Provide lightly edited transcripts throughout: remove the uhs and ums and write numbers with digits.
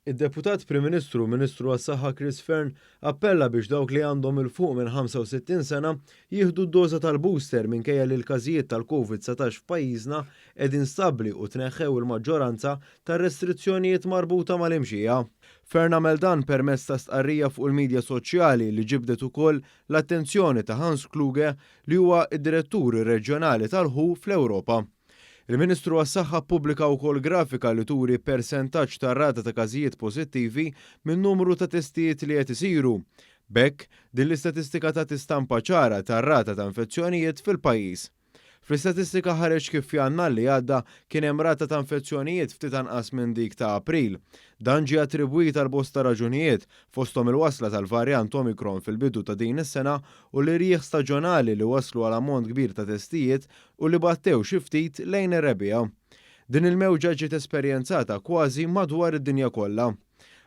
Id-Deputat Prim Ministru u Ministru għas-Saħħa Chris Fern appella biex dawk li għandhom il-fuq minn 65 sena jieħdu d-doża tal-booster minkejja li l-każijiet tal-COVID-19 f'pajjiżna qegħdin stabbli u tneħħew il-maġġoranza tar-restrizzjonijiet marbuta mal-imxija. Fern għamel dan permezz ta' stqarrija fuq il-midja soċjali li ġibdet ukoll l-attenzjoni ta' Hans Kluge li huwa id-Direttur Reġjonali tal-WHO fl-Ewropa. Il-Ministru għas-Saħħa ppubblika wkoll grafika li turi persentaġġ tar-rata ta' każijiet pożittivi minn numru ta' testijiet li qed isiru. B'hekk din l-istatistika ta' tistampa ċara tar-rata ta' infezzjonijiet fil-pajjiż. Fl-istatistika ħareġ kif f'Jannar li għadda kien hemm rata ta' infezzjonijiet ftit anqas minn dik ta' April. Dan ġie attribwit għal bosta raġunijiet fosthom il-wasla tal-varjant Omicron fil-bidu ta' din is-sena u l-irjieħ staġjonali li waslu għal ammont kbir ta' testijiet u li battew xi ftit lejn ir-rebbiegħa. Din il-mewġa ġiet esperjenzata kważi madwar id-dinja kollha.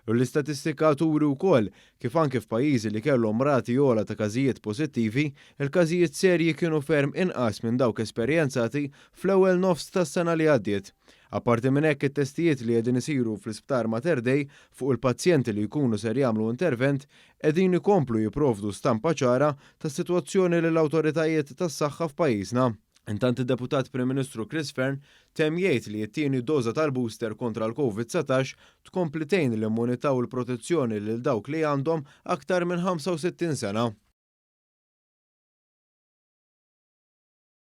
U l-istatistika turi wkoll kif anke f'pajjiżi li kellhom rati ogħla ta' każijiet pożittivi, il-każijiet serji kienu ferm inqas minn dawk esperjenzati fl-ewwel nofs tas-sena li għaddiet. Apparti minn hekk it-testijiet li qegħdin isiru fl-Isptar Mater Dei fuq il-pazjenti li jkunu ser jagħmlu intervent qegħdin ikomplu jipprovdu stampa ċara tas-sitwazzjoni lill-awtoritajiet tas-saħħa f'pajjiżna. Intant id-Deputat Prim Ministru Chris Fern temm jgħid li t-tieni doża tal-booster kontra l-COVID-19 tkompli tgħin l-immunità u l-protezzjoni lil dawk li għandhom aktar minn 65 sena.